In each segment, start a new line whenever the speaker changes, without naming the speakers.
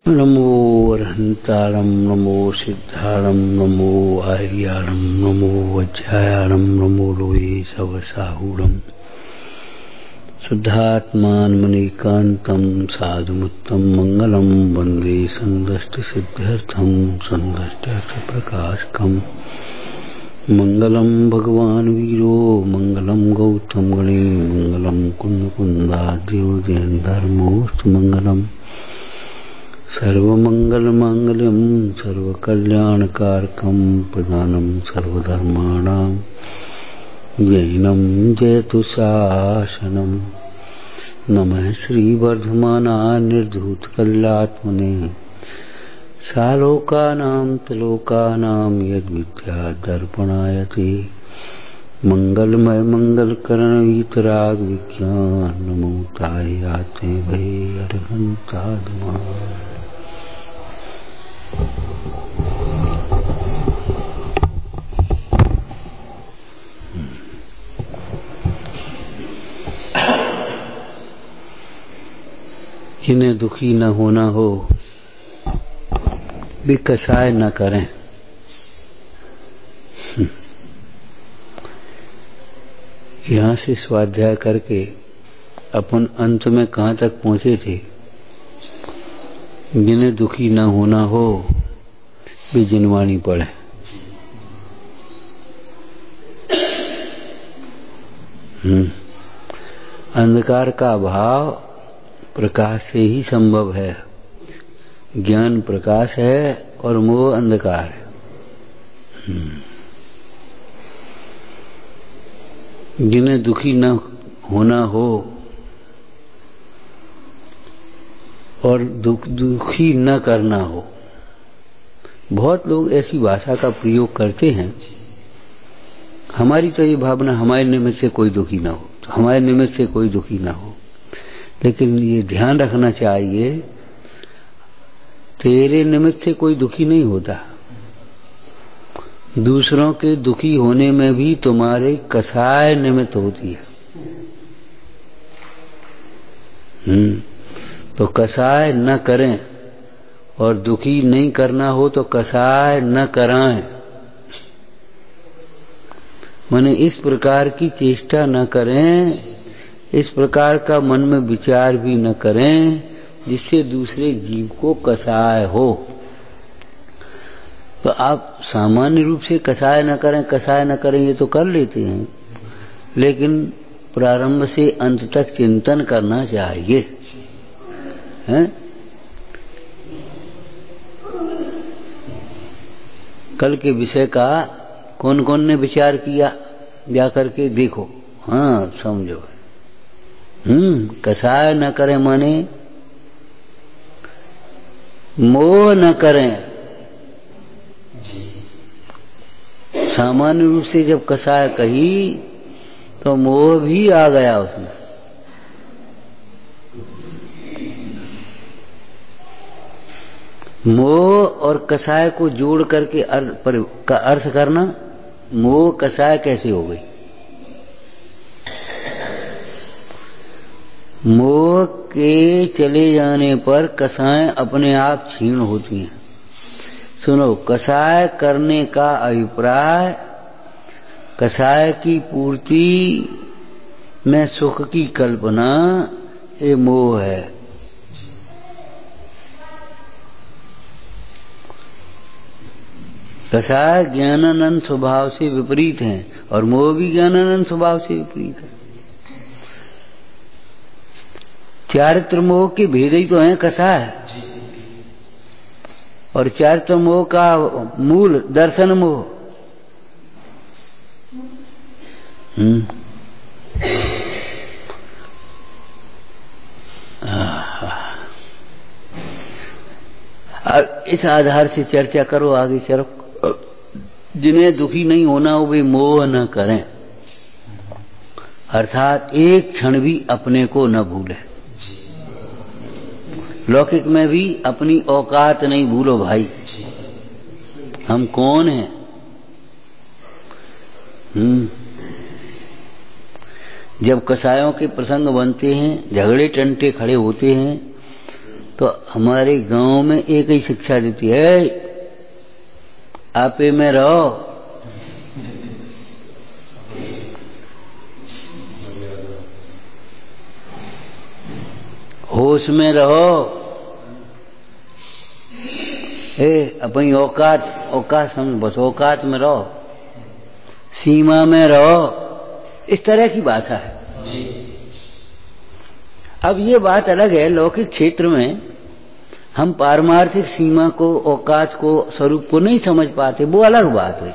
नमो अरहंतारं नमो सिद्धारं नमो आर्यारं नमो वज्रायारं नमो लोये सवसाहूरं शुद्धात्मानमनेकान्तं साधुमुत्तं मंगलं वन्दे सन्दष्टसिद्ध्यर्थं सन्दष्टार्थप्रकाशकम् मंगलं भगवान् वीरो मंगलं गौतम गणे मंगलं कुन्द धर्मोऽस्तु मंगलम् सर्वमंगलमांगल्यं सर्वकल्याणकारकं प्रधानं सर्वधर्माणां जैनं जयतु शासनं नमः श्रीवर्धमानाय निर्धूतकल्यात्मने सालोकानां त्रिलोकानां यद्विद्यादर्पणायते मंगलमय मंगलकरण वीतराग विज्ञान नमोताय आते भय अरहंतात्मा जिन्हें दुखी न होना हो भी कसाय न करें। यहाँ से स्वाध्याय करके अपन अंत में कहाँ तक पहुंचे थे? जिन्हें दुखी न होना हो भी जिनवाणी पढ़े। अंधकार का अभाव प्रकाश से ही संभव है। ज्ञान प्रकाश है और मोह अंधकार है। जिन्हें दुखी न होना हो और दुखी न करना हो। बहुत लोग ऐसी भाषा का प्रयोग करते हैं। हमारी तो ये भावना हमारे निमित्त से कोई दुखी ना हो, तो हमारे निमित्त से कोई दुखी ना हो। लेकिन ये ध्यान रखना चाहिए, तेरे निमित्त से कोई दुखी नहीं होता। दूसरों के दुखी होने में भी तुम्हारे कसाय निमित्त होती है। तो कसाय न करें और दुखी नहीं करना हो तो कसाय न कराएं। माने इस प्रकार की चेष्टा न करें, इस प्रकार का मन में विचार भी न करें जिससे दूसरे जीव को कसाय हो। तो आप सामान्य रूप से कसाय न करें ये तो कर लेते हैं, लेकिन प्रारंभ से अंत तक चिंतन करना चाहिए, हैं? कल के विषय का कौन कौन ने विचार किया जाकर के देखो। हाँ, समझो। कसाय न करें माने मोह न करें। सामान्य रूप से जब कसाय कही तो मोह भी आ गया उसमें। मोह और कसाय को जोड़ करके का अर्थ करना, मोह कसाय कैसे हो गई? मोह के चले जाने पर कसाय अपने आप क्षीण होती हैं। सुनो, कसाय करने का अभिप्राय कसाय की पूर्ति में सुख की कल्पना, ये मोह है। कसाय ज्ञानानंद स्वभाव से विपरीत है और मोह भी ज्ञानानंद स्वभाव से विपरीत है। चारित्र मोह के भेद ही तो है कसाय। और चारित्र मोह का मूल दर्शन मोह। इस आधार से चर्चा करो, आगे चलो। जिन्हें दुखी नहीं होना हो वे मोह न करें, अर्थात एक क्षण भी अपने को न भूले। लौकिक में भी अपनी औकात नहीं भूलो भाई, हम कौन हैं। जब कसायों के प्रसंग बनते हैं, झगड़े टंटे खड़े होते हैं, तो हमारे गांव में एक ही शिक्षा देती है, आपे में रहो, होश में रहो, अपनी औकात समझ, बस औकात में रहो, सीमा में रहो, इस तरह की भाषा है। अब ये बात अलग है, लौकिक क्षेत्र में हम पारमार्थिक सीमा को, औकात को, स्वरूप को नहीं समझ पाते, वो अलग बात है।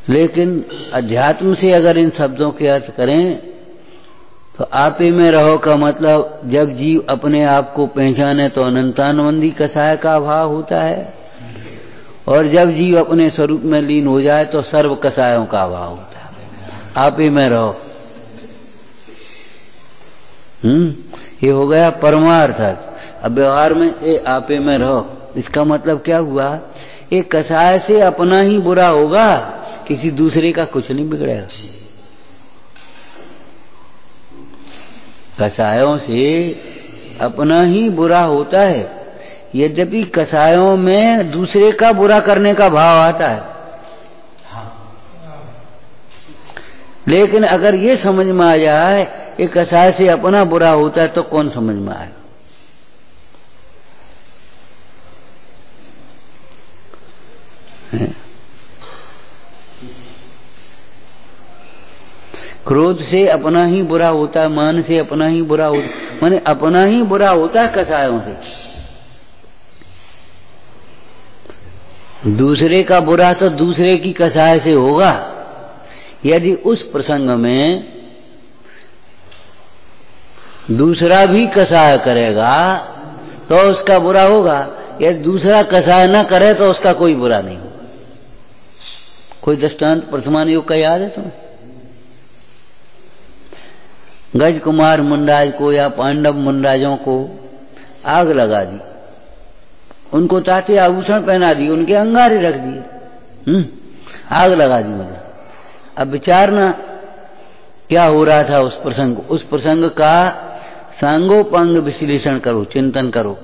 लेकिन अध्यात्म से अगर इन शब्दों के अर्थ करें तो आपे में रहो का मतलब जब जीव अपने आप को पहचाने तो अनंतानंदी कसाय का अभाव होता है, और जब जीव अपने स्वरूप में लीन हो जाए तो सर्व कसायों का अभाव होता है। आपे में रहो, ये हो गया परमार्थ। अब व्यवहार में आपे में रहो, इसका मतलब क्या हुआ? एक कसाय से अपना ही बुरा होगा, किसी दूसरे का कुछ नहीं बिगड़ेगा। कसायों से अपना ही बुरा होता है, यद्यपि कसायों में दूसरे का बुरा करने का भाव आता है। लेकिन अगर ये समझ में आ जाए कि कसाय से अपना बुरा होता है तो कौन समझ में आएगा? क्रोध से अपना ही बुरा होता है, मान से अपना ही बुरा होता, माने अपना ही बुरा होता है कसायों से। दूसरे का बुरा तो दूसरे की कसाय से होगा। यदि उस प्रसंग में दूसरा भी कसाय करेगा तो उसका बुरा होगा, यदि दूसरा कसाय न करे तो उसका कोई बुरा नहीं होगा। कोई दृष्टांत वर्तमान युग का याद है तुम्हें? गज कुमार मुंडाज को या पांडव मुंडाजों को आग लगा दी, उनको ताते आभूषण पहना दिए, उनके अंगारे रख दिए, आग लगा दी। मतलब अब विचारना क्या हो रहा था उस प्रसंग का सांगोपांग विश्लेषण करो, चिंतन करो।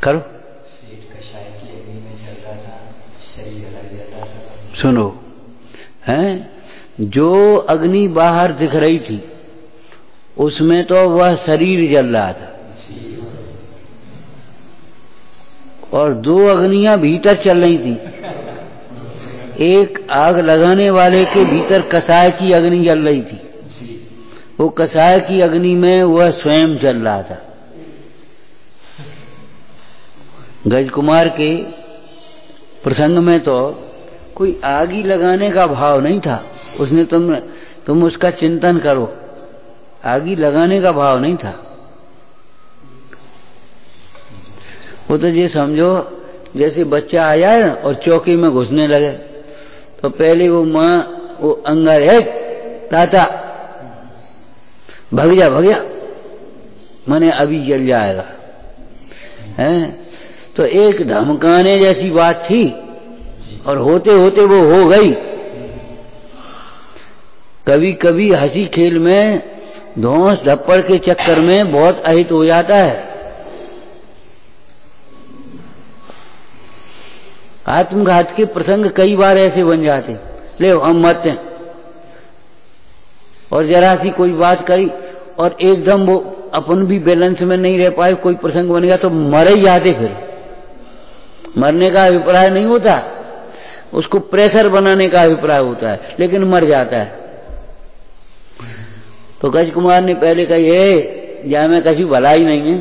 करो, सुनो, हैं जो अग्नि बाहर दिख रही थी उसमें तो वह शरीर जल रहा था, और दो अग्नियां भीतर चल रही थी। एक आग लगाने वाले के भीतर कसाय की अग्नि जल रही थी, वो कसाय की अग्नि में वह स्वयं जल रहा था। गजकुमार के प्रसंग में तो कोई आग ही लगाने का भाव नहीं था, उसने तुम उसका चिंतन करो, आग ही लगाने का भाव नहीं था। वो तो ये समझो जैसे बच्चा आ जाए और चौकी में घुसने लगे तो पहले वो माँ वो अंगार है ताता भग जा, माने अभी जल जाएगा, हैं? तो एक धमकाने जैसी बात थी और होते होते वो हो गई। कभी कभी हंसी खेल में धौंस धप्पड़ के चक्कर में बहुत अहित हो जाता है। आत्मघात के प्रसंग कई बार ऐसे बन जाते, ले हम मरते हैं, और जरा सी कोई बात करी और एकदम वो अपन भी बैलेंस में नहीं रह पाए, कोई प्रसंग बन गया तो मर ही जाते। फिर मरने का अभिप्राय नहीं होता, उसको प्रेशर बनाने का अभिप्राय होता है, लेकिन मर जाता है। तो गज कुमार ने पहले कही, जा में कभी भलाई नहीं है,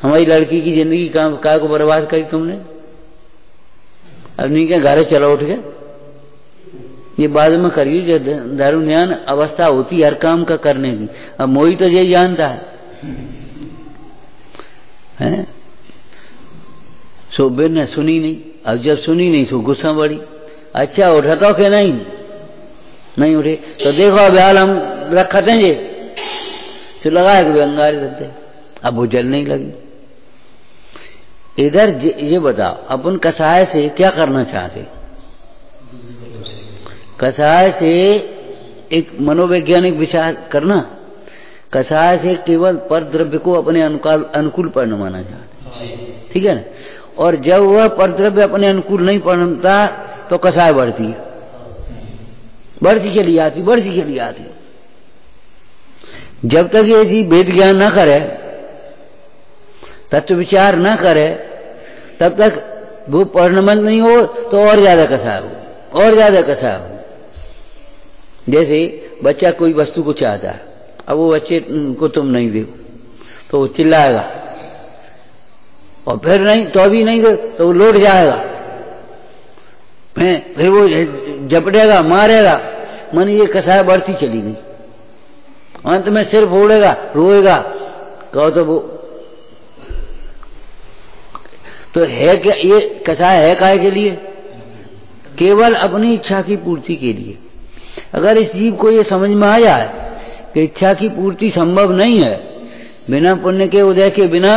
हमारी लड़की की जिंदगी का को बर्बाद करी तुमने, अब नहीं क्या घर चलो उठ के, ये बाद में करिए जो दारुन्यान अवस्था होती हर काम का करने की। अब मोही तो यही जानता है? सो बिन ने सुनी नहीं, अब जब सुनी नहीं सो गुस्सा बढ़ी। अच्छा उठा तो कि नहीं उठे तो देखो अब हाल हम रखते हैं, तो लगाए कि अंगारे रखते, अब वो जल नहीं लगी। इधर ये बताओ, अपन कसाय से क्या करना चाहते? कसाय से एक मनोवैज्ञानिक विचार करना, कसाय से केवल पर द्रव्य को अपने अनुकूल परिणमाना चाहते, ठीक है ना? और जब वह पर द्रव्य अपने अनुकूल नहीं परिणमता तो कसाय बढ़ती है, बढ़ती चली आती, बढ़ती चली आती। जब तक ये जी वेद ज्ञान न करे, तत्व विचार न करे, तब तक वो परिणमन नहीं हो तो और ज्यादा कसाय हो, और ज्यादा कसाय हो। जैसे बच्चा कोई वस्तु को चाहता है, अब वो बच्चे को तुम नहीं दो तो वो चिल्लाएगा, और फिर नहीं तो भी नहीं दो तो वो लौट जाएगा, फिर वो झपटेगा, मारेगा। मन ये कसाय बढ़ती चली गई, अंत में सिर फोड़ेगा, रोएगा। कहो तो है क्या ये कसाय? है काहे के लिए? केवल अपनी इच्छा की पूर्ति के लिए। अगर इस जीव को ये समझ में आ जाए कि इच्छा की पूर्ति संभव नहीं है, बिना पुण्य के उदय के बिना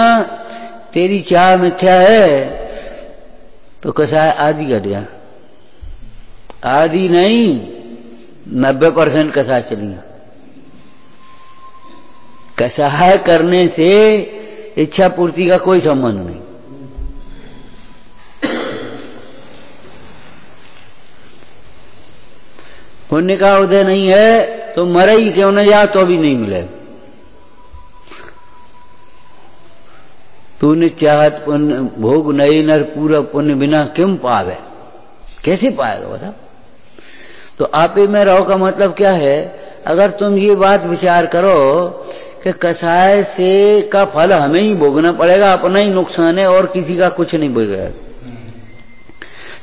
तेरी चाह मिथ्या है, तो कसाय आदि कर दिया। आदि नहीं, 90% कसाय चलिए। कसाय करने से इच्छा पूर्ति का कोई संबंध नहीं। पुण्य का उदय नहीं है तो मरे ही क्यों न जाओ तो भी नहीं मिलेगा। तूने चाहत पुण्य भोग नहीं नर पूरा पुण्य बिना क्यों पावे, कैसे पाएगा बता? तो आपे में रहो का मतलब क्या है? अगर तुम ये बात विचार करो कि कसाय से का फल हमें ही भोगना पड़ेगा, अपना ही नुकसान है और किसी का कुछ नहीं बिगड़ेगा।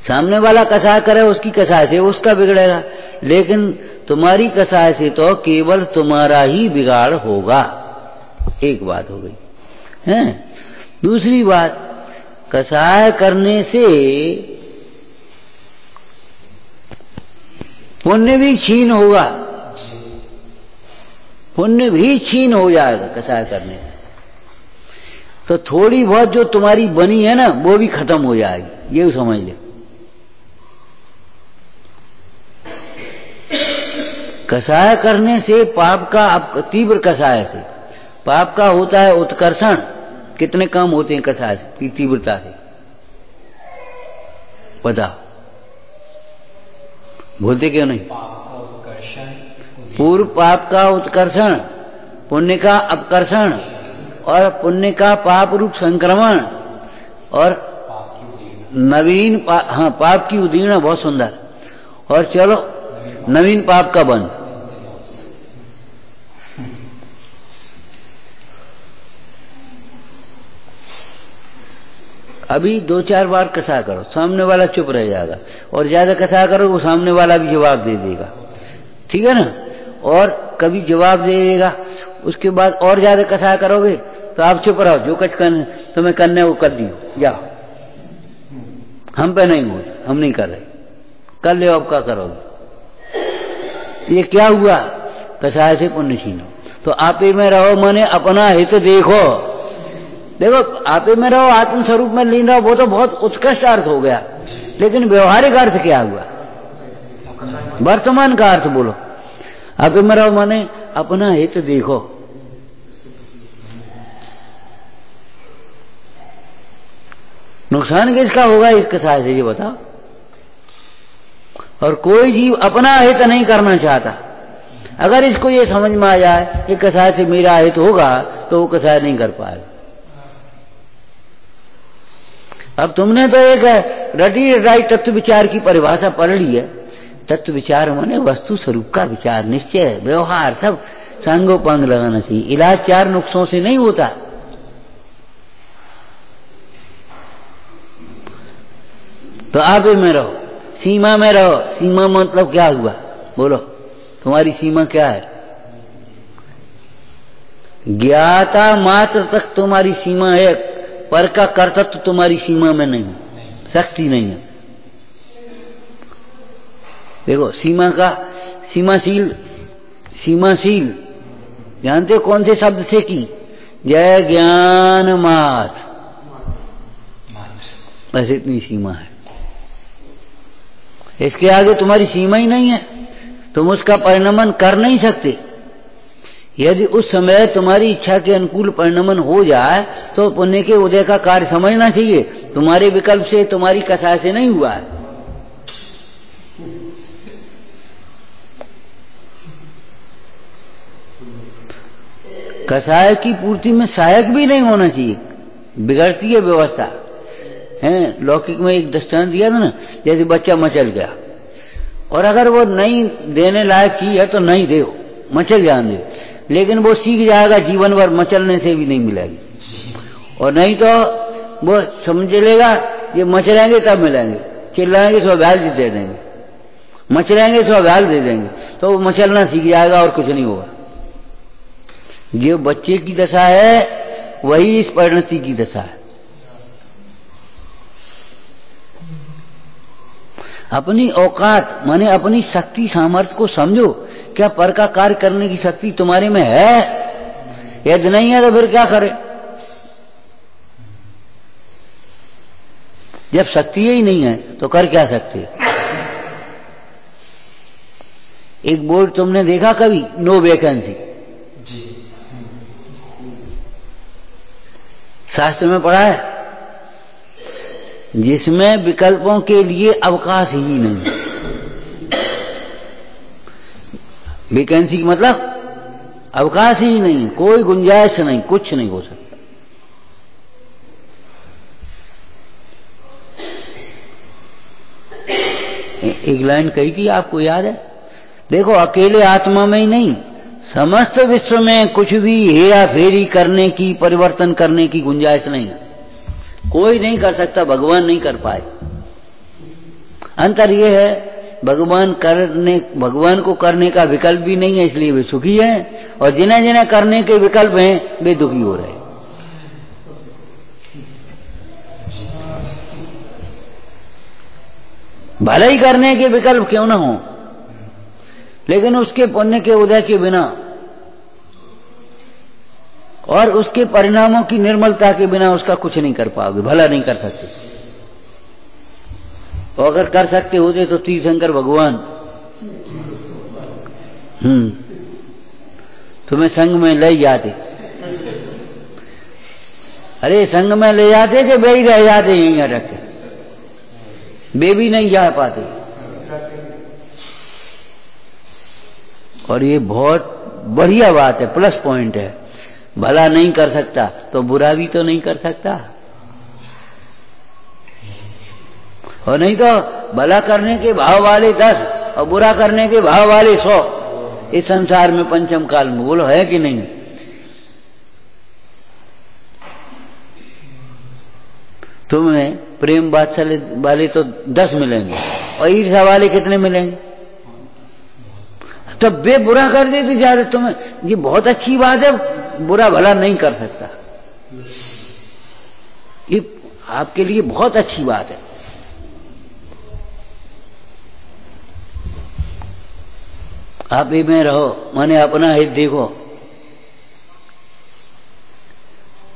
सामने वाला कसाय करे उसकी कसाय से उसका बिगड़ेगा, लेकिन तुम्हारी कसाय से तो केवल तुम्हारा ही बिगाड़ होगा। एक बात हो गई है। दूसरी बात, कसाय करने से पुण्य भी छीन होगा, पुण्य भी छीन हो जाएगा कसाय करने से। तो थोड़ी बहुत जो तुम्हारी बनी है ना वो भी खत्म हो जाएगी, ये समझ ले। कसाय करने से पाप का, तीव्र कसाय से पाप का होता है उत्कर्षण। कितने काम होते हैं कसाय से, तीव्रता से? बताओ, बोलते क्यों नहीं? पूर्व पाप का उत्कर्षण, पुण्य का अपकर्षण, और पुण्य का पाप रूप संक्रमण, और नवीन पाप की उदीर्ण। बहुत सुंदर। और चलो नवीन पाप का बंध। अभी 2-4 बार कसा करो, सामने वाला चुप रह जाएगा, और ज्यादा कसा करो वो सामने वाला भी जवाब दे देगा, ठीक है ना? और कभी जवाब दे देगा, उसके बाद और ज्यादा कसा करोगे तो आप चुप रहो, जो कुछ तुम्हें करना है वो कर दियो, जाओ, हम पे नहीं हो, हम नहीं कर रहे, कर ले, अब क्या करोगे? ये क्या हुआ? कसाय से पुण्य छीनो। तो आप ही में रहो माने अपना हित देखो। देखो, आप ही में रहो, आत्म स्वरूप में लीन रहो, वो तो बहुत उत्कृष्ट अर्थ हो गया, लेकिन व्यवहारिक अर्थ क्या हुआ? वर्तमान का अर्थ बोलो। आप ही में रहो माने अपना हित देखो। नुकसान किसका होगा इस कसाय से, ये बताओ? और कोई जीव अपना हित नहीं करना चाहता। अगर इसको ये समझ में आ जाए कि कसाय से मेरा हित होगा, तो वो कसाय नहीं कर पाएगा। अब तुमने तो एक रटी रटाई तत्व विचार की परिभाषा पढ़ ली है। तत्व विचार माने वस्तु स्वरूप का विचार, निश्चय, व्यवहार, सब सांगोपांग लगाना चाहिए। इलाज 4 नुस्खों से नहीं होता। तो आप में रहो, सीमा में रहो। सीमा मतलब क्या हुआ बोलो? तुम्हारी सीमा क्या है? ज्ञाता मात्र तक तुम्हारी सीमा है, पर का कर्तव्य तुम्हारी सीमा में नहीं, शक्ति नहीं है। देखो, सीमा का सीमाशील, सीमाशील जानते हो कौन से शब्द से की? जय ज्ञान मात्र, बस इतनी सीमा है, इसके आगे तुम्हारी सीमा ही नहीं है, तुम उसका परिणमन कर नहीं सकते। यदि उस समय तुम्हारी इच्छा के अनुकूल परिणमन हो जाए तो पुण्य के उदय का कार्य समझना चाहिए, तुम्हारे विकल्प से, तुम्हारी कसाय से नहीं हुआ है। कसाय की पूर्ति में सहायक भी नहीं होना चाहिए, बिगड़ती है व्यवस्था है। लौकिक में एक दृष्टांत दिया था ना, जैसे बच्चा मचल गया और अगर वो नहीं देने लायक की है तो नहीं दे, मचल जाने दे, लेकिन वो सीख जाएगा जीवन भर मचलने से भी नहीं मिलेगी, और नहीं तो वो समझ लेगा ये मचलेंगे तब मिलेंगे, चिल्लाएंगे तो गाल दे देंगे, मचलेंगे तो गाल दे देंगे, तो वो मचलना सीख जाएगा और कुछ नहीं होगा। जो बच्चे की दशा है वही इस परिणति की दशा है। अपनी औकात माने अपनी शक्ति सामर्थ्य को समझो, क्या पर का कार्य करने की शक्ति तुम्हारे में है? यदि नहीं है तो फिर क्या करे? जब शक्ति ही नहीं है तो कर क्या सकते? एक बोर्ड तुमने देखा कभी, नो वैकेंसी, शास्त्र में पढ़ा है, जिसमें विकल्पों के लिए अवकाश ही नहीं। वैकेंसी का मतलब अवकाश ही नहीं, कोई गुंजाइश नहीं, कुछ नहीं हो सकता। एक लाइन कही थी, आपको याद है? देखो, अकेले आत्मा में ही नहीं, समस्त विश्व में कुछ भी हेरा फेरी करने की, परिवर्तन करने की गुंजाइश नहीं है। कोई नहीं कर सकता, भगवान नहीं कर पाए। अंतर यह है, भगवान को करने का विकल्प भी नहीं है, इसलिए वे सुखी हैं, और जिन्हें जिन्हें करने के विकल्प हैं वे दुखी हो रहे हैं। भले ही करने के विकल्प क्यों ना हो, लेकिन उसके पुण्य के उदय के बिना और उसके परिणामों की निर्मलता के बिना उसका कुछ नहीं कर पाओगे, भला नहीं कर सकते। और अगर कर सकते होते तो तीर्थंकर भगवान तुम्हें संग में ले जाते। अरे संग में ले जाते कि वे ही रह जाते यहीं रखे, वे भी नहीं जा पाते। और ये बहुत बढ़िया बात है, प्लस पॉइंट है। भला नहीं कर सकता तो बुरा भी तो नहीं कर सकता, और नहीं तो भला करने के भाव वाले 10 और बुरा करने के भाव वाले 100 इस संसार में पंचम काल में, बोलो है कि नहीं? तुम्हें प्रेम वात्सल्य वाले तो 10 मिलेंगे और ईर्ष्या वाले कितने मिलेंगे? तब वे बुरा कर देते ज्यादा तुम्हें। ये बहुत अच्छी बात है, बुरा भला नहीं कर सकता, ये आपके लिए बहुत अच्छी बात है। आप ही में रहो, माने अपना हित देखो।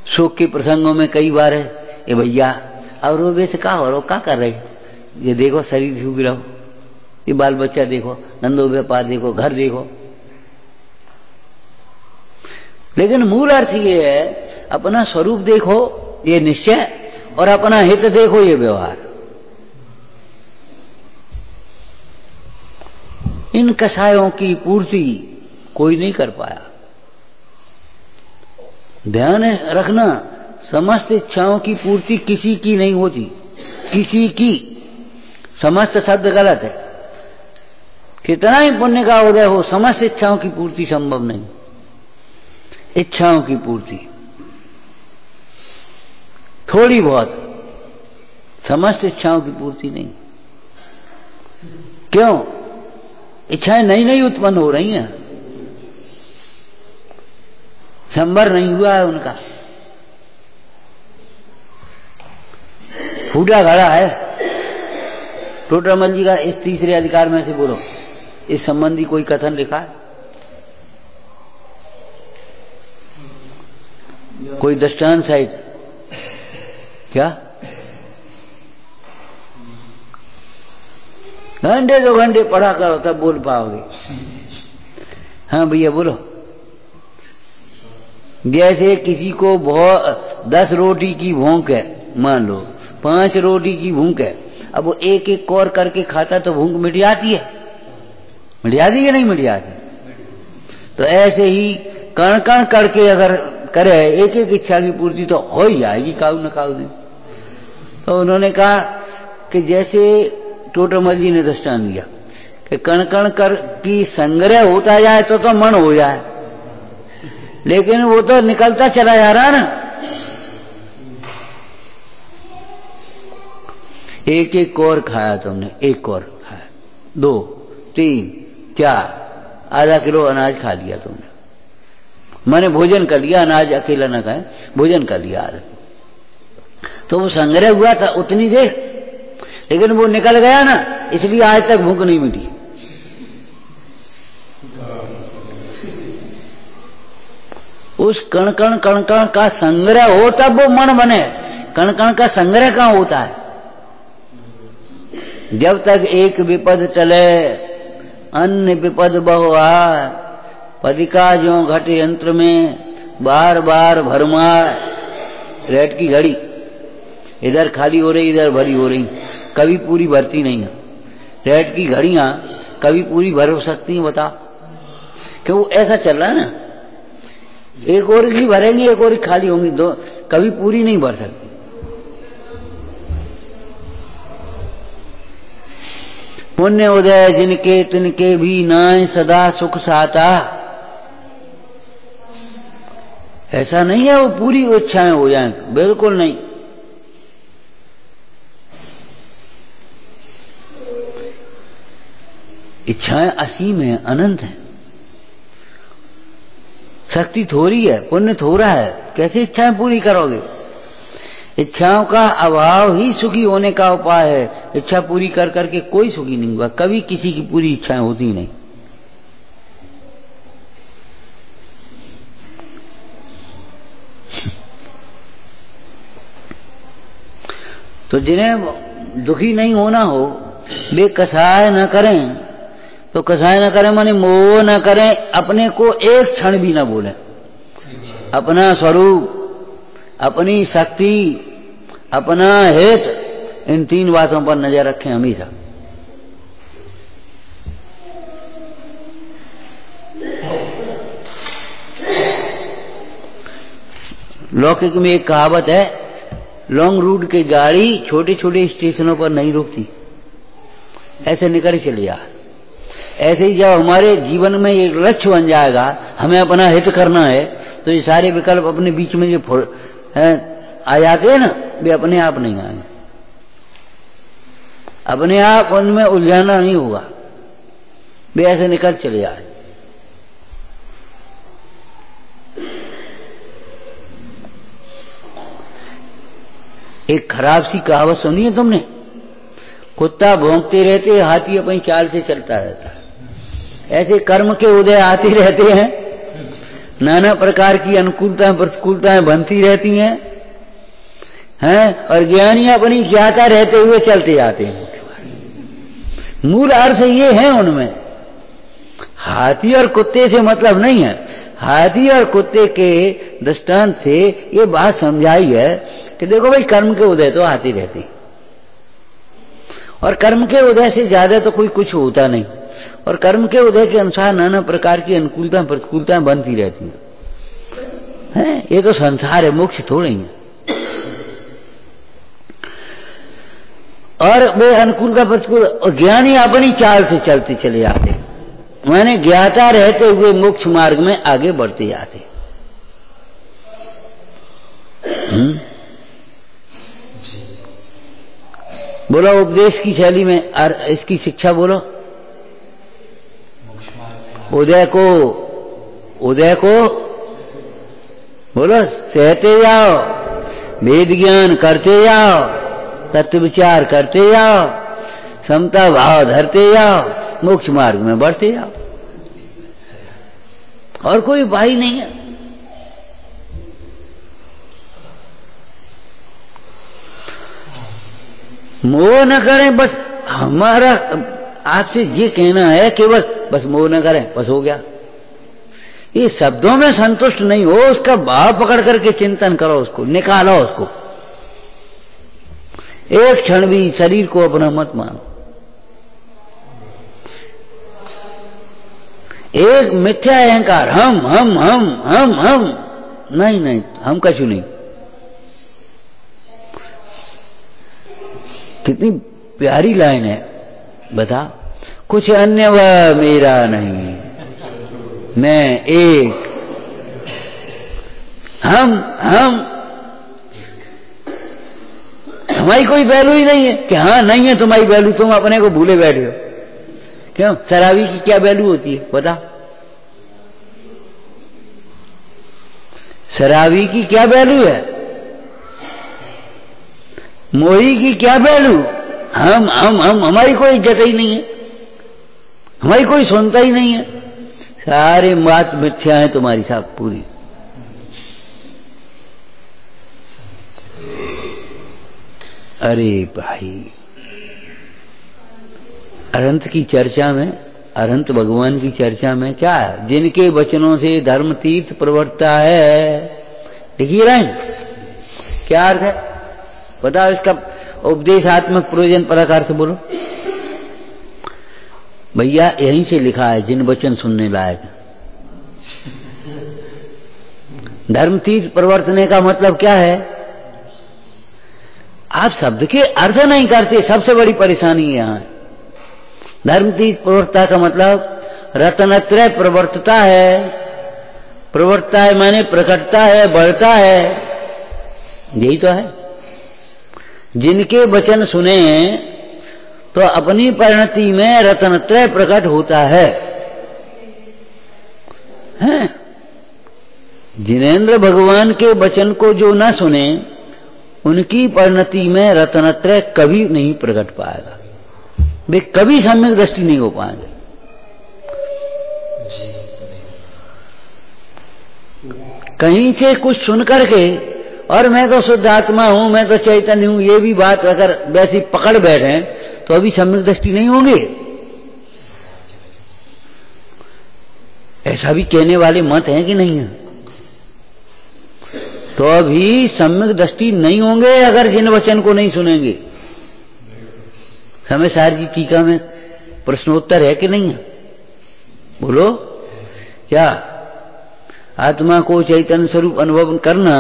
सुख के प्रसंगों में कई बार है, ये भैया और वो वैसे का हो रहा, क्या कर रहे? ये देखो शरीर छू भी रहो, ये बाल बच्चा देखो, धंधो व्यापार देखो, घर देखो। लेकिन मूल अर्थ ये है, अपना स्वरूप देखो ये निश्चय, और अपना हित देखो ये व्यवहार। इन कषायों की पूर्ति कोई नहीं कर पाया। ध्यान रखना, समस्त इच्छाओं की पूर्ति किसी की नहीं होती, किसी की। समस्त शब्द गलत है, कितना ही पुण्य का उदय हो, समस्त इच्छाओं की पूर्ति संभव नहीं। इच्छाओं की पूर्ति थोड़ी बहुत, समस्त इच्छाओं की पूर्ति नहीं। क्यों? इच्छाएं नई नई उत्पन्न हो रही हैं, संवर नहीं हुआ है उनका। फूटा घड़ा है। टोटरमल जी का इस तीसरे अधिकार में से बोलो, इस संबंधी कोई कथन लिखा है? कोई दृष्टांत सहित? क्या घंटे 2 घंटे पढ़ा करो तब बोल पाओगे। हाँ भैया बोलो। जैसे किसी को बहुत 10 रोटी की भूख है, मान लो 5 रोटी की भूख है, अब वो एक एक कौर करके खाता तो भूख मिट जाती है? मिट जाती है नहीं मिट जाती? तो ऐसे ही कण कण करके अगर करे एक एक इच्छा की पूर्ति तो हो ही जाएगी काऊ न काऊ दिन। तो उन्होंने कहा कि जैसे टोटरमल जी ने दृष्टांत दिया कि कण कण कर की संग्रह होता जाए तो मन हो जाए, लेकिन वो तो निकलता चला जा रहा ना। एक एक कौर खाया तुमने, एक कौर खाया, 2, 3, 4, आधा किलो अनाज खा लिया तुमने, मैंने भोजन कर लिया, अनाज अकेला ना खाए, भोजन कर लिया आधा। तो वो संग्रह हुआ था उतनी देर, लेकिन वो निकल गया ना, इसलिए आज तक भूख नहीं मिटी। उस कण कण का संग्रह हो तब वो मन बने। कण कण का संग्रह कहां होता है? जब तक एक विपद चले अन्य विपद बहु आए, पदिका जो घट यंत्र में बार बार भरमार। रेट की घड़ी इधर खाली हो रही इधर भरी हो रही, कभी पूरी भरती नहीं है। रेट की घड़ियां कभी पूरी भर सकती हैं बता? क्यों ऐसा चल रहा है ना, एक और ही भरेंगी एक और ही खाली होंगी, दो कभी पूरी नहीं भर सकती। पुण्य उदय जिनके तिनके भी नाय सदा सुख साता। ऐसा नहीं है वो पूरी इच्छाएं हो जाएं, बिल्कुल नहीं। इच्छाएं असीम है, अनंत है। शक्ति थोड़ी है, पुण्य थोड़ा है, कैसे इच्छाएं पूरी करोगे? इच्छाओं का अभाव ही सुखी होने का उपाय है। इच्छा पूरी कर करके कोई सुखी नहीं हुआ, कभी किसी की पूरी इच्छाएं होती नहीं। तो जिन्हें दुखी नहीं होना हो वे कसाय न करें। तो कसाय न करें माने मोह न करें, अपने को एक क्षण भी न भूलें। अपना स्वरूप, अपनी शक्ति, अपना हित, इन 3 बातों पर नजर रखें हमेशा। लौकिक में एक कहावत है, लॉन्ग रूट की गाड़ी छोटे छोटे स्टेशनों पर नहीं रुकती, ऐसे निकल चले जा। ऐसे ही जब हमारे जीवन में एक लक्ष्य बन जाएगा, हमें अपना हित करना है, तो ये सारे विकल्प अपने बीच में जो आ जाते हैं ना, वे अपने आप नहीं आएंगे। अपने आप उनमें उलझाना नहीं होगा, वे ऐसे निकल चले जाए। एक खराब सी कहावत सुनी है तुमने? कुत्ता भौंकते रहते, हाथी अपनी चाल से चलता रहता है। ऐसे कर्म के उदय आते रहते हैं, नाना प्रकार की अनुकूलताएं प्रतिकूलताएं बनती रहती हैं, और ज्ञानी अपनी ज्ञाता रहते हुए चलते जाते हैं। मूल अर्थ ये है उनमें। हाथी और कुत्ते से मतलब नहीं है। हाथी और कुत्ते के दृष्टांत से ये बात समझाई है कि देखो भाई, कर्म के उदय तो आते रहते, और कर्म के उदय से ज्यादा तो कोई कुछ होता नहीं, और कर्म के उदय के अनुसार नाना प्रकार की अनुकूलता प्रतिकूलताएं बनती रहती हैं। ये तो संसार है, मोक्ष थोड़े ही है। और वे अनुकूलता प्रतिकूल ज्ञानी अपनी चाल से चलते चले जाते, माने ज्ञाता रहते हुए मोक्ष मार्ग में आगे बढ़ते जाते। बोलो उपदेश की शैली में इसकी शिक्षा बोलो। उदय को बोलो, सहते जाओ, वेद ज्ञान करते जाओ, तत्व विचार करते जाओ, समता भाव धरते जाओ, मोक्ष मार्ग में बढ़ते जाओ। और कोई उपाय नहीं है। मोह न करें, बस हमारा आपसे ये कहना है केवल बस मोह न करें, बस हो गया। ये शब्दों में संतुष्ट नहीं हो, उसका भाव पकड़ करके चिंतन करो, उसको निकालो, उसको एक क्षण भी शरीर को अपना मत मानो। एक मिथ्या अहंकार, हम नहीं, हम कछु नहीं। कितनी प्यारी लाइन है, बता। कुछ अन्य वह मेरा नहीं, मैं एक, हम हमारी कोई वैल्यू ही नहीं है कि हाँ नहीं है तुम्हारी वैल्यू, तुम अपने को भूले बैठे हो। क्यों? शराबी की क्या वैल्यू होती है बता? शराबी की क्या वैल्यू है? मोही की क्या वैल्यू? हम हमारी कोई इज्जत ही नहीं है, हमारी कोई सुनता ही नहीं है। सारे बात मिथ्या है तुम्हारी साहब पूरी। अरे भाई, अनंत की चर्चा में, अनंत भगवान की चर्चा में क्या है? जिनके वचनों से धर्म तीर्थ प्रवर्तता है, देखिए रहे क्या अर्थ है बताओ इसका? उपदेशात्मक प्रयोजन पराकार से बोलो भैया। यहीं से लिखा है जिन वचन सुनने लायक। धर्म तीर्थ प्रवर्तने का मतलब क्या है? आप शब्द के अर्थ नहीं करते, सबसे बड़ी परेशानी यहां है। धर्म तीर्थ प्रवर्तता का मतलब रत्नत्रय प्रवर्तता है। प्रवर्तता है माने प्रकटता है, बढ़ता है, यही तो है। जिनके वचन सुने तो अपनी परिणति में रत्नत्रय प्रकट होता है, हैं? जिनेंद्र भगवान के वचन को जो न सुने उनकी परिणति में रत्नत्रय कभी नहीं प्रकट पाएगा, वे कभी सम्यक दृष्टि नहीं हो पाएंगे। कहीं से कुछ सुन करके और मैं तो शुद्ध आत्मा हूं, मैं तो चैतन्य हूं, ये भी बात अगर वैसी पकड़ बैठे तो अभी सम्यक दृष्टि नहीं होंगे। ऐसा भी कहने वाले मत हैं कि नहीं है? तो अभी सम्यक दृष्टि नहीं होंगे अगर जिन वचन को नहीं सुनेंगे। समय सार जी टीका में प्रश्नोत्तर है कि नहीं है? बोलो क्या आत्मा को चैतन्य स्वरूप अनुभव करना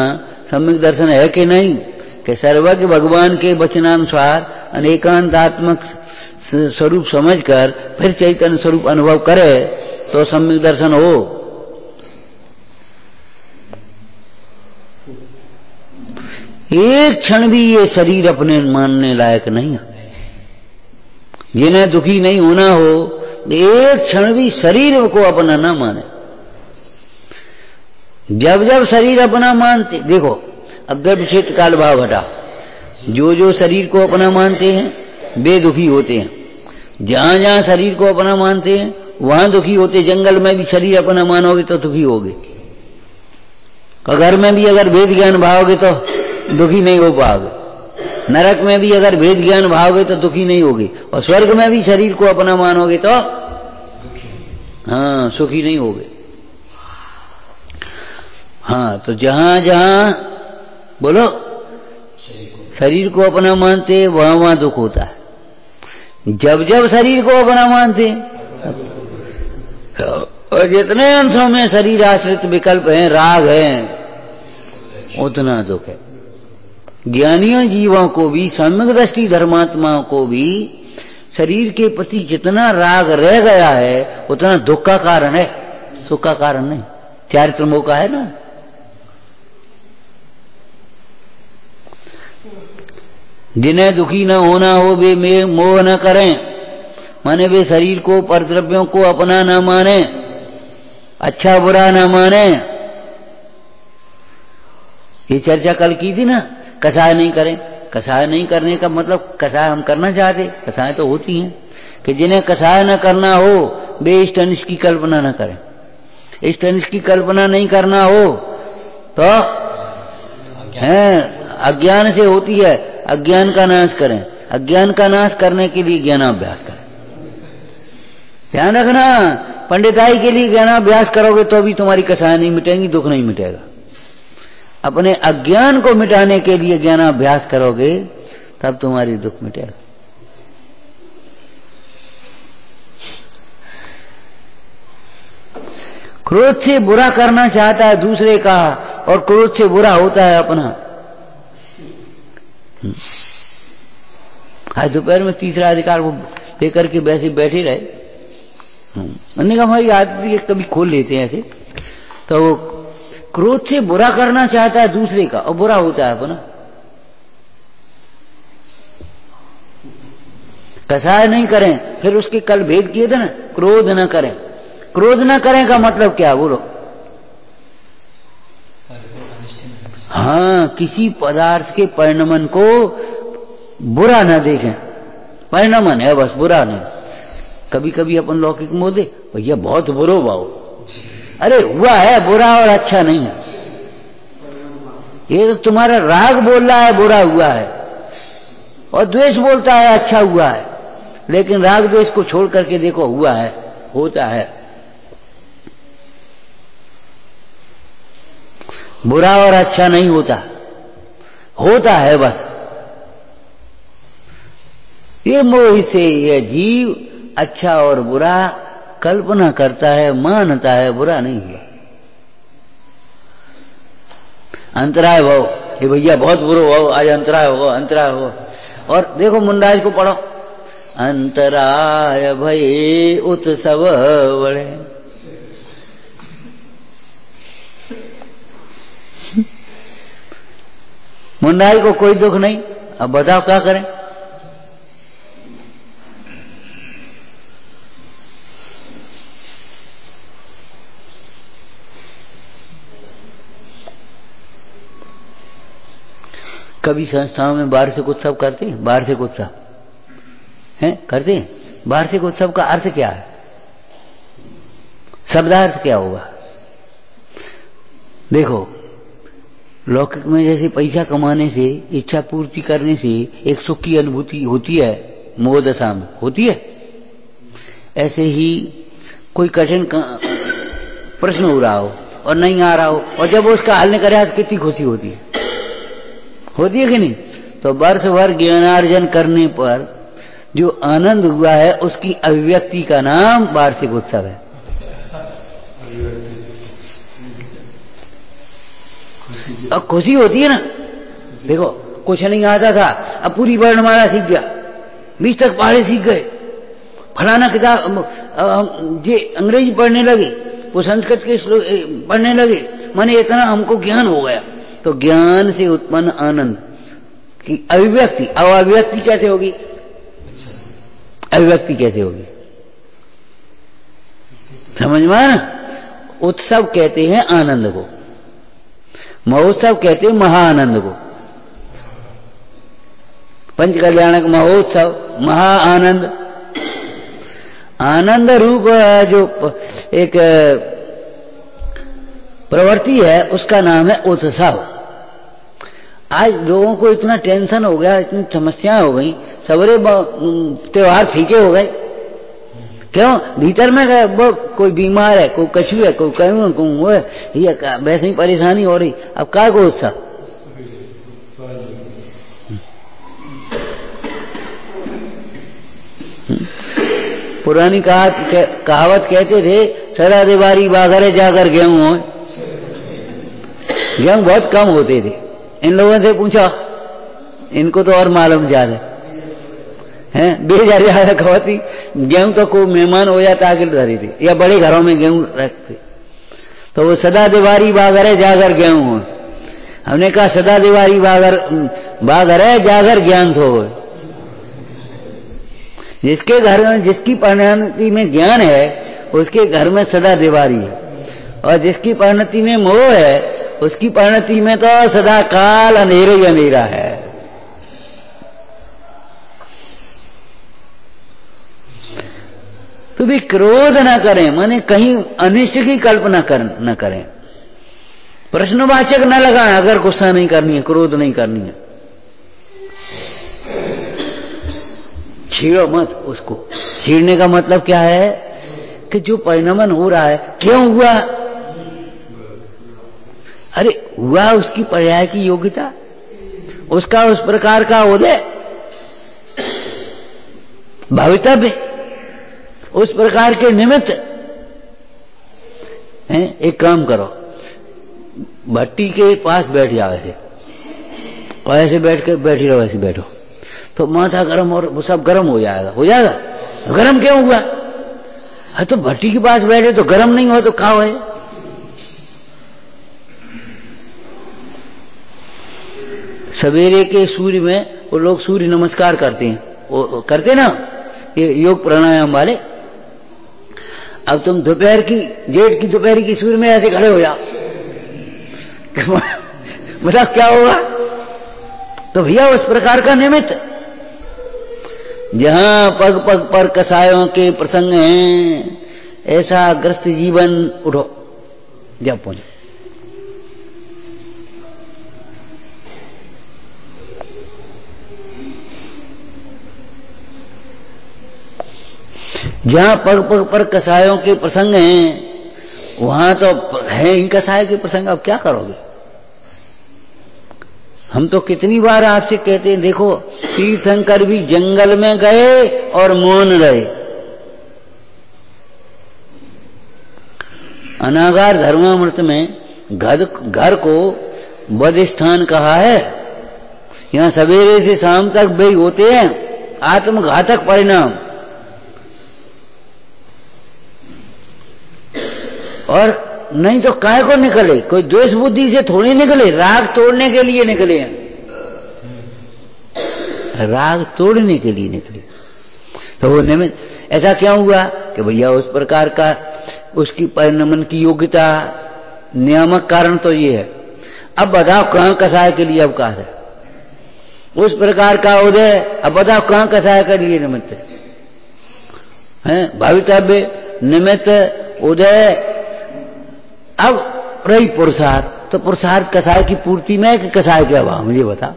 सम्यक दर्शन है कि नहीं? कि सर्वज्ञ भगवान के वचनानुसार अनेकांतात्मक स्वरूप समझकर फिर चैतन्य स्वरूप अनुभव करे तो सम्यक दर्शन हो। एक क्षण भी ये शरीर अपने मानने लायक नहीं है। जिन्हें दुखी नहीं होना हो, एक क्षण भी शरीर को अपना ना माने। जब जब शरीर अपना मानते, देखो अब विशेष काल भाव घटा, जो जो शरीर को अपना मानते हैं वे दुखी होते हैं। जहां जहां शरीर को अपना मानते हैं वहां दुखी होते। जंगल में भी शरीर अपना मानोगे तो दुखी होगे, घर में भी अगर भेद ज्ञान भावोगे तो दुखी नहीं हो पाओगे, नरक में भी अगर भेद ज्ञान भावोगे तो दुखी नहीं होगे, और स्वर्ग में भी शरीर को अपना मानोगे तो हाँ सुखी नहीं होगे। हाँ, तो जहां जहां बोलो शरीर को अपना मानते वहां वहां दुख होता है। जब जब शरीर को अपना मानते और जितने अंशों में शरीर आश्रित विकल्प हैं, राग हैं, उतना दुख है। ज्ञानियों जीवों को भी, सम्यक दृष्टि धर्मात्माओं को भी शरीर के प्रति जितना राग रह गया है उतना दुख का कारण है, सुख का कारण नहीं। चारित्र मोह का है ना। जिन्हें दुखी न होना हो वे मोह न करें, माने वे शरीर को, परद्रव्यों को अपना न माने, अच्छा बुरा न माने। ये चर्चा कल की थी ना, कसाय नहीं करें। कसाय नहीं करने का मतलब कसाय हम करना चाहते, कसाय तो होती हैं कि जिन्हें कसाय न करना हो वे इष्ट अनिष्ट की कल्पना न करें। इष्ट अनिष्ट की कल्पना नहीं करना हो तो है अज्ञान से होती है, अज्ञान का नाश करें। अज्ञान का नाश करने के लिए ज्ञानाभ्यास करें। ध्यान रखना, पंडिताई के लिए ज्ञानाभ्यास करोगे तो भी तुम्हारी कसाएं नहीं मिटेंगी, दुख नहीं मिटेगा। अपने अज्ञान को मिटाने के लिए ज्ञानाभ्यास करोगे तब तुम्हारी दुख मिटेगा। क्रोध से बुरा करना चाहता है दूसरे का, और क्रोध से बुरा होता है अपना। आज दोपहर में तीसरा अधिकार वो लेकर के वैसे बैठे रहे। अन्य का हमारी आदत कभी खोल लेते हैं ऐसे, तो वो क्रोध से बुरा करना चाहता है दूसरे का और बुरा होता है अपना। कसाय नहीं करें, फिर उसके कल भेद किए थे ना, क्रोध न करें। क्रोध न करें का मतलब क्या बोलो? हाँ, किसी पदार्थ के परिणमन को बुरा न देखें। परिणमन है बस, बुरा नहीं। कभी कभी अपन लौकिक मोह दे, भैया बहुत बुरो बाओ, अरे हुआ है बुरा और अच्छा नहीं है। ये तो तुम्हारा राग बोल रहा है बुरा हुआ है, और द्वेष बोलता है अच्छा हुआ है। लेकिन राग द्वेष को छोड़ करके देखो, हुआ है, होता है। बुरा और अच्छा नहीं होता, होता है बस। ये मोह से यह जीव अच्छा और बुरा कल्पना करता है, मानता है, बुरा नहीं हुआ। अंतराय भाव, ये भैया बहुत बुरो हो, आज अंतराय हो, अंतराय हो। और देखो मुंडाज को पढ़ो, अंतराय भये उत्सव बड़े। मुंडाई को कोई दुख नहीं, अब बताओ क्या करें? कभी संस्थाओं में वार्षिक उत्सव करते हैं, वार्षिक उत्सव हैं, करते हैं। वार्षिक उत्सव का अर्थ क्या है? शब्दार्थ क्या होगा? देखो, लौकिक में जैसे पैसा कमाने से, इच्छा पूर्ति करने से एक सुख की अनुभूति होती है, मोह दशा में होती है। ऐसे ही कोई कठिन प्रश्न हो रहा हो और नहीं आ रहा हो, और जब वो उसका हल नहीं करे तो कितनी खुशी होती है, होती है कि नहीं? तो वर्ष भर ज्ञानार्जन करने पर जो आनंद हुआ है, उसकी अभिव्यक्ति का नाम वार्षिक उत्सव है। अब खुशी होती है ना। देखो, कुछ नहीं आता था, अब पूरी वर्णमाला सीख गया, 20 तक पहाड़े सीख गए, फलाना किताब जे अंग्रेजी पढ़ने लगे, वो संस्कृत के पढ़ने लगे, माने इतना हमको ज्ञान हो गया। तो ज्ञान से उत्पन्न आनंद की अभिव्यक्ति, अब अभिव्यक्ति कैसे होगी? अभिव्यक्ति कैसे होगी? समझ में आया ना? उत्सव कहते हैं आनंद को, महोत्सव कहते हैं महाआनंद को। पंच कल्याणक महोत्सव, महाआनंद। आनंद रूप जो एक प्रवृत्ति है, उसका नाम है उत्सव। आज लोगों को इतना टेंशन हो गया, इतनी समस्याएं हो गई, सवेरे त्योहार फीके हो गए। क्यों? भीतर में वो कोई बीमार है, कोई कछू है, कोई कहूँ कोई ये वैसे ही परेशानी हो रही। अब क्या को उत्सव? पुरानी कहावत कहते थे, सदा देवारी बागरे जाकर गेहूं हो। गेहूं बहुत कम होते थे। इन लोगों से पूछा, इनको तो और मालूम ज्यादा है। बेजा खवती गेहूं तो कोई मेहमान हो जाता आगे धरी थी, या बड़े घरों में गेहूं रखते, तो वो सदा दीवारी बागर जागर गेहूं हो। हमने कहा सदा दीवारी बागर है जागर ज्ञान तो हो। जिसके घर में, जिसकी परिणति में ज्ञान है, उसके घर में सदा दीवारी है, और जिसकी परिणति में मोह है, उसकी परिणति में तो सदा काल अंधेरे ही अंधेरा है। तो भी क्रोध न करें, माने कहीं अनिष्ट की कल्पना न करें। प्रश्नवाचक न लगाएं, अगर गुस्सा नहीं करनी है, क्रोध नहीं करनी है। छेड़ो मत उसको। छेड़ने का मतलब क्या है? कि जो परिणमन हो रहा है क्यों हुआ? अरे हुआ उसकी पर्याय की योग्यता, उसका उस प्रकार का उदय, भवितव्य, उस प्रकार के निमित्त हैं। एक काम करो, भट्टी के पास बैठ जाओ ऐसे, और ऐसे बैठ के बैठी रहो, ऐसे बैठो तो माथा गर्म और वो सब गर्म हो जाएगा। हो जाएगा? गर्म क्यों हुआ? है तो भट्टी के पास बैठे तो गर्म नहीं हो तो क्या है? सवेरे के सूर्य में वो लोग सूर्य नमस्कार करते हैं, वो करते ना ये योग प्राणायाम वाले। अब तुम दोपहर की, जेठ की दोपहर की सूर्य में ऐसे खड़े हो जाओ, मतलब क्या होगा? तो भैया उस प्रकार का निमित्त, जहां पग पग पर कसायों के प्रसंग हैं, ऐसा ग्रस्त जीवन उठो जब पहुंचे। जहां पग पग पर कसायों के प्रसंग हैं, वहां तो है ही कसाय के प्रसंग। अब क्या करोगे? हम तो कितनी बार आपसे कहते हैं, देखो तीर्थंकर भी जंगल में गए और मौन रहे। अनागार धर्मामृत में घर को बद स्थान कहा है। यहां सवेरे से शाम तक वे होते हैं आत्मघातक परिणाम, और नहीं तो काय को निकले, कोई द्वेष बुद्धि से थोड़ी निकले, राग तोड़ने के लिए निकले हैं, राग तोड़ने के लिए निकले। तो वो निमित्त ऐसा क्यों हुआ कि भैया उस प्रकार का उसकी परिणमन की योग्यता, नियामक कारण तो ये है। अब बताओ कहां कसाय के लिए अवकाश है? उस प्रकार का उदय, अब बताओ कहां कसाय के लिए निमित्त है? भवितव्य, निमित्त, उदय। अब रही पुरुषार्थ, तो पुरुषार्थ कसाय की पूर्ति में कि कसाय के अभाव में? ये बता।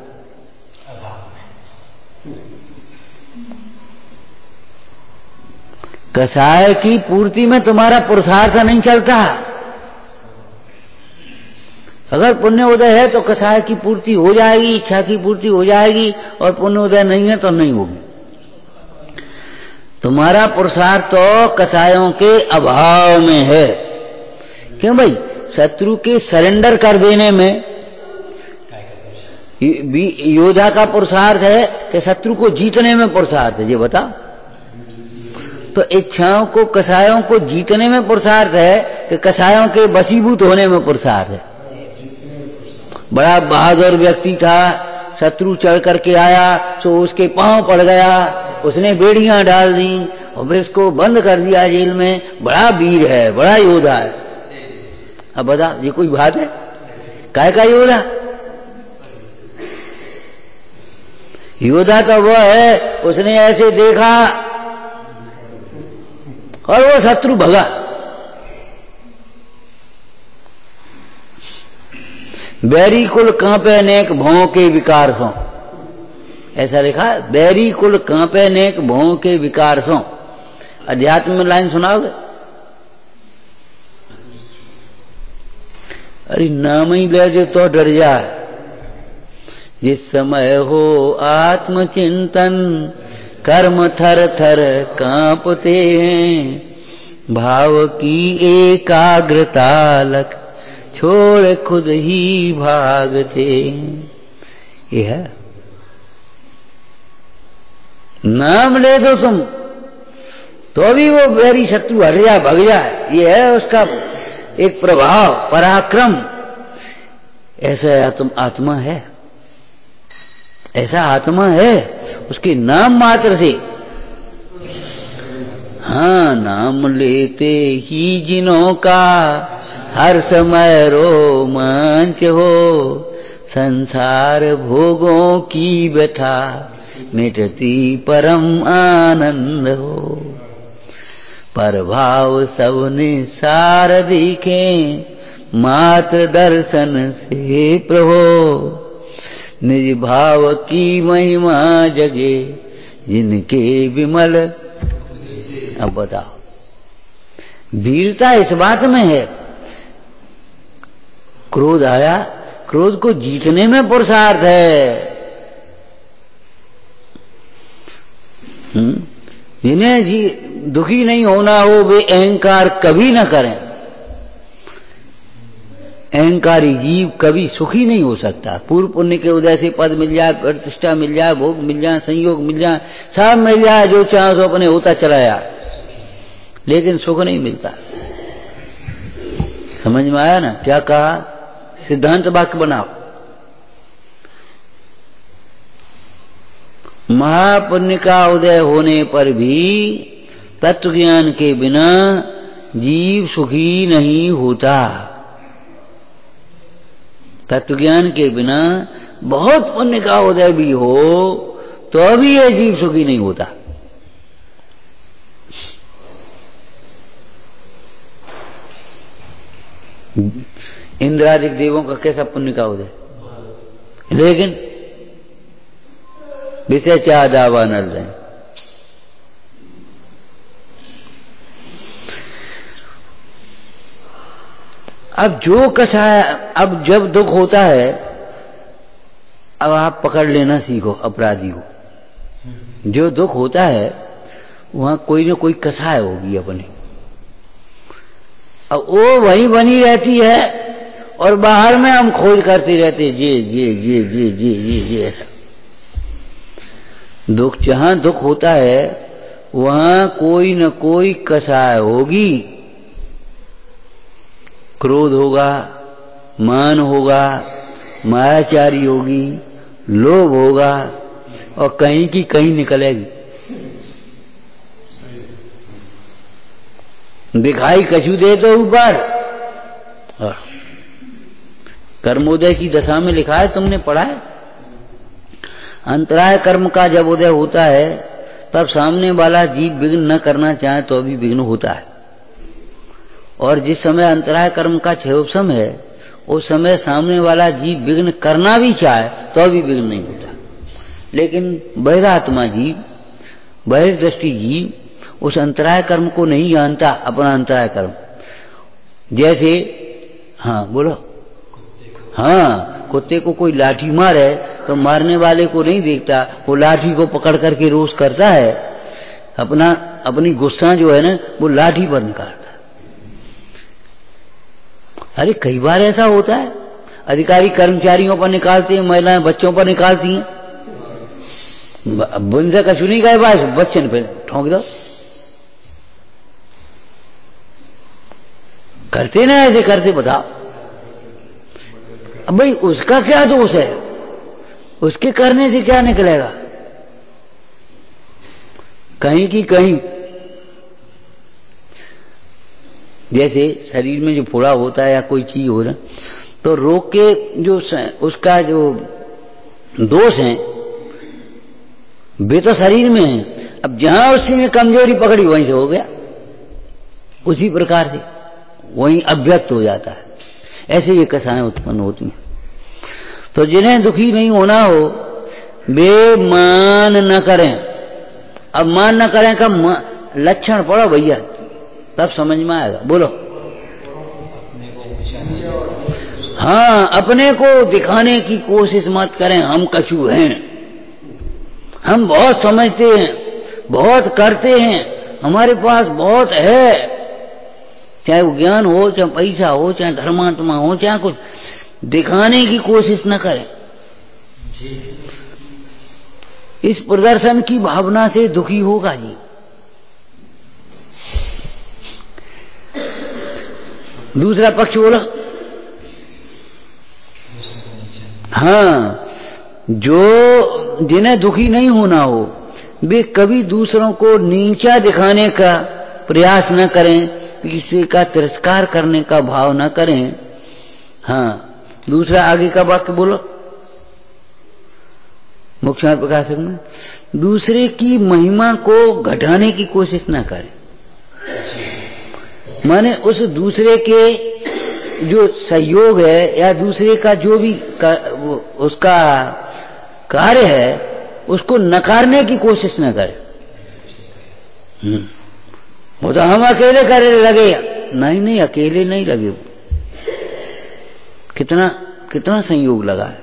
कसाय की पूर्ति में तुम्हारा पुरुषार्थ नहीं चलता। अगर पुण्य उदय है तो कसाय की पूर्ति हो जाएगी, इच्छा की पूर्ति हो जाएगी, और पुण्य उदय नहीं है तो नहीं होगी। तुम्हारा पुरुषार्थ तो कसायों के अभाव में है। क्यों भाई? शत्रु के सरेंडर कर देने में योद्धा का पुरुषार्थ है कि शत्रु को जीतने में पुरुषार्थ है? ये बता। तो इच्छाओं को, कसायों को जीतने में पुरुषार्थ है कि कसायों के वशीभूत होने में पुरुषार्थ है? बड़ा बहादुर व्यक्ति था, शत्रु चढ़ करके आया तो उसके पांव पड़ गया, उसने बेड़ियां डाल दी और फिर उसको बंद कर दिया जेल में। बड़ा वीर है, बड़ा योद्धा है। अब बता, ये कोई बात है? काय का योद्धा? योद्धा तो वो है, उसने ऐसे देखा और वो शत्रु भगा। बैरी कुल कांपे नेक भौं के विकार सो, ऐसा लिखा है। बैरी कुल कांपे नेक भौं के विकार सो। अध्यात्म में लाइन सुनाओगे? अरे नाम ही ले जो तो डर जाए। जिस समय हो आत्मचिंतन, कर्म थर थर कांपते हैं, भाव की एकाग्रता लग छोड़ खुद ही भागते। ये है नाम ले दो तुम तो भी वो बैरी शत्रु हट जाए, भग जाए। ये है उसका एक प्रभाव, पराक्रम। ऐसा आत्मा है, ऐसा आत्मा है उसके नाम मात्र से। हाँ, नाम लेते ही जिनों का हर समय रोमांच हो, संसार भोगों की व्यथा मिटती परम आनंद हो। प्रभाव सबने सार दिखे, मात्र दर्शन से प्रभो, निज भाव की महिमा जगे जिनके विमल। अब बताओ, वीरता इस बात में है, क्रोध आया, क्रोध को जीतने में पुरुषार्थ है। जिन्हें दुखी नहीं होना हो वे अहंकार कभी न करें। अहंकारी जीव कभी सुखी नहीं हो सकता। पूर्व पुण्य के उदय से पद मिल जाए, प्रतिष्ठा मिल जाए, भोग मिल जाए, संयोग मिल जाए, सब मिल जाए, जो चाहे सो अपने होता चला जाए, लेकिन सुख नहीं मिलता। समझ में आया ना क्या कहा? सिद्धांत वाक्य बनाओ। महापुण्य का उदय होने पर भी तत्व ज्ञान के बिना जीव सुखी नहीं होता। तत्व ज्ञान के बिना बहुत पुण्य का उदय भी हो तो भी यह जीव सुखी नहीं होता। इंद्रादिक देवों का कैसा पुण्य का उदय, लेकिन विषय चाह दावा न रहे। अब जो कसाय, अब जब दुख होता है, अब आप पकड़ लेना सीखो अपराधी को। जो दुख होता है वहां कोई ना कोई कसाय होगी अपनी, अब वो वही बनी रहती है और बाहर में हम खोज करते रहते ये ऐसा। दुख, जहां दुख होता है वहां कोई न कोई कसाय होगी। क्रोध होगा, मान होगा, मायाचारी होगी, लोभ होगा, और कहीं की कहीं निकलेगी। दिखाई कछु दे तो ऊपर। कर्मोदय की दशा में लिखा है, तुमने पढ़ा है? अंतराय कर्म का जब उदय होता है तब सामने वाला जीव विघ्न न करना चाहे तो भी विघ्न होता है, और जिस समय अंतराय कर्म का क्षयोपशम है उस समय सामने वाला जीव विघ्न करना भी चाहे तो भी विघ्न नहीं होता। लेकिन बहिरात्मा जीव, बहिर्दृष्टि जीव उस अंतराय कर्म को नहीं जानता, अपना अंतराय कर्म। जैसे, हाँ बोलो, हाँ, कुत्ते को कोई लाठी मारे तो मारने वाले को नहीं देखता, वो लाठी को पकड़ करके रोष करता है, अपनी गुस्सा जो है ना वो लाठी पर निकालता है। अरे कई बार ऐसा होता है, अधिकारी कर्मचारियों पर निकालते हैं, महिलाएं बच्चों पर निकालती हैं। बुन से कछु नहीं गए, बस बच्चे ने ठोंक दो। करते ना ऐसे, करते बताओ। अब भाई उसका क्या दोष है, उसके करने से क्या निकलेगा? कहीं की कहीं, जैसे शरीर में जो फोड़ा होता है या कोई चीज हो रहा, तो रोग के जो उसका जो दोष है वे तो शरीर में है। अब जहां उसी में कमजोरी पकड़ी वहीं से हो गया, उसी प्रकार से वहीं अभ्यक्त हो जाता है। ऐसे ये कसाएं उत्पन्न होती हैं। तो जिन्हें दुखी नहीं होना हो वे मान न करें। अब मान न करें का लक्षण पढ़ो भैया, तब समझ में आएगा। बोलो। हाँ, अपने को दिखाने की कोशिश मत करें, हम कछु हैं, हम बहुत समझते हैं, बहुत करते हैं, हमारे पास बहुत है। चाहे वो ज्ञान हो, चाहे पैसा हो, चाहे धर्मात्मा हो, चाहे कुछ, दिखाने की कोशिश न करें। इस प्रदर्शन की भावना से दुखी होगा जी। दूसरा पक्ष बोला, हाँ, जो जिन्हें दुखी नहीं होना हो वे कभी दूसरों को नीचा दिखाने का प्रयास न करें, किसी का तिरस्कार करने का भाव न करें। हाँ, दूसरा आगे का वाक्य बोलो, मोक्षार्थ प्रकाशक में, दूसरे की महिमा को घटाने की कोशिश न करें। माने उस दूसरे के जो सहयोग है या दूसरे का जो भी उसका कार्य है उसको नकारने की कोशिश न करें। वो तो हम अकेले करे लगे। नहीं नहीं, अकेले नहीं लगे, कितना कितना संयोग लगा है।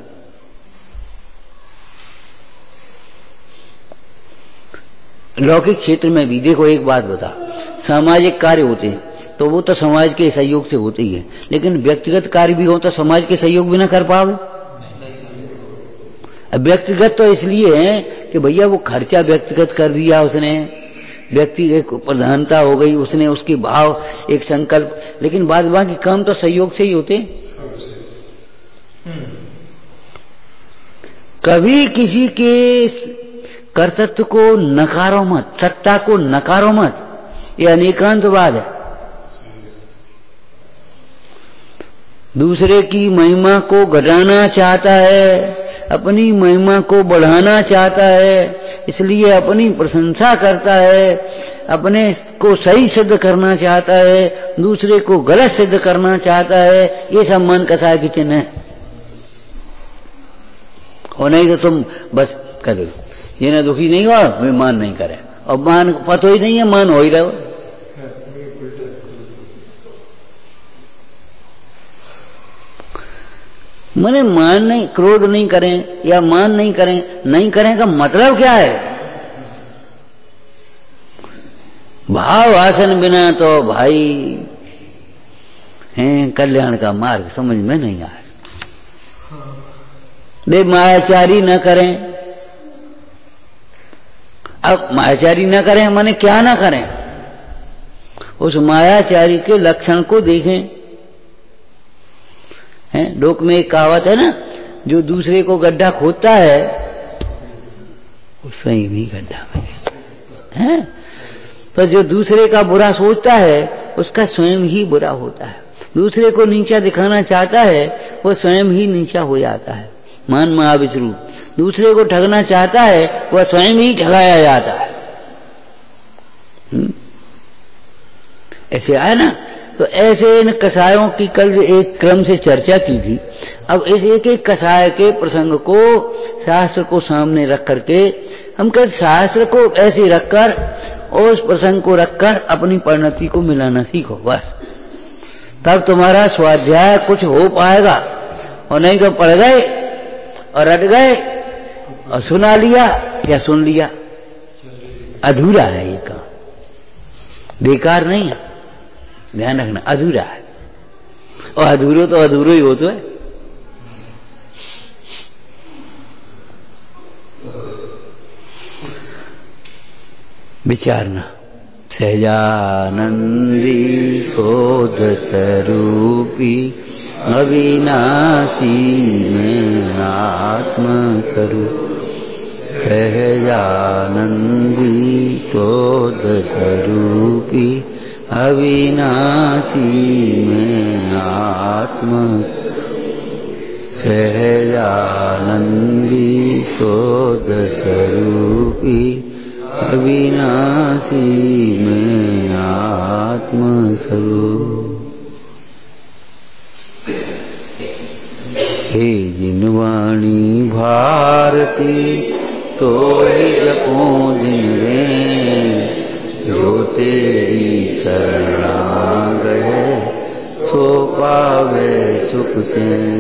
लौकिक क्षेत्र में भी देखो, एक बात बता, सामाजिक कार्य होते हैं तो वो तो समाज के सहयोग से होते ही है, लेकिन व्यक्तिगत कार्य भी हो तो समाज के सहयोग भी ना कर पाओगे। व्यक्तिगत तो इसलिए है कि भैया वो खर्चा व्यक्तिगत कर दिया उसने, व्यक्ति एक प्रधानता हो गई, उसने उसकी भाव एक संकल्प, लेकिन बाद बाकी काम तो सहयोग से ही होते। कभी किसी के कर्तृत्व को नकारो मत, सत्ता को नकारो मत, ये अनेकांतवाद है। दूसरे की महिमा को घटाना चाहता है, अपनी महिमा को बढ़ाना चाहता है, इसलिए अपनी प्रशंसा करता है, अपने को सही सिद्ध करना चाहता है, दूसरे को गलत सिद्ध करना चाहता है। ये सब मन कसाय की चिन्ह है। और नहीं तो तुम बस कर दो, ये ना दुखी नहीं हुआ वे मान नहीं करे, और मान पता ही नहीं है, मान हो ही रहो। मैंने मान नहीं, क्रोध नहीं करें या मान नहीं करें, नहीं करें का मतलब क्या है? भाव आसन बिना तो भाई हैं कल्याण का मार्ग समझ में नहीं आए। वे मायाचारी न करें। अब मायाचारी न करें माने क्या न करें? उस मायाचारी के लक्षण को देखें। हैं, लोक में एक कहावत है ना, जो दूसरे को गड्ढा खोदता है वो स्वयं ही गड्ढा में है। तो जो दूसरे का बुरा सोचता है उसका स्वयं ही बुरा होता है। दूसरे को नीचा दिखाना चाहता है वो स्वयं ही नीचा हो जाता है। मान महाविष्णु दूसरे को ठगना चाहता है वह स्वयं ही ठगाया जाता है। ऐसे आया ना। तो ऐसे इन कसायों की कल एक क्रम से चर्चा की थी। अब इस एक एक कसाय के प्रसंग को शास्त्र को सामने रख करके हम कहते शास्त्र को ऐसे रखकर और उस प्रसंग को रखकर अपनी परिणति को मिलाना सीखो बस। तब तुम्हारा स्वाध्याय कुछ हो पाएगा। और नहीं तो पढ़ गए और रट गए और सुना लिया या सुन लिया, अधूरा है ये काम, बेकार नहीं है। ध्यान रखना, अधूरा है। और अधूरो तो अधूरो ही हो तो है। विचारना। सहजानंदी शोध स्वरूपी अविनाशी में आत्म स्वरूप। सहजानंदी शोध स्वरूपी अविनाशी में आत्म। सहजानंदी शोध स्वरूपी अविनाशी में आत्म स्वरूप। हे जिनवाणी भारती तो जपो दिन में, जो तेरी शरणा गए सो पावे सुख चैन।